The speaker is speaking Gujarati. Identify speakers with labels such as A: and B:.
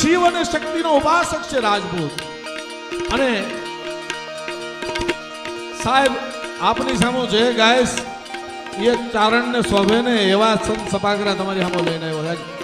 A: શિવ અને શક્તિનો ઉપાસક છે રાજપૂત. અને સાહેબ આપની સામે જે ગાયસ એ ચારણને શોભે ને એવા સંત સપાગરા તમારી સામે લઈને આવ્યો.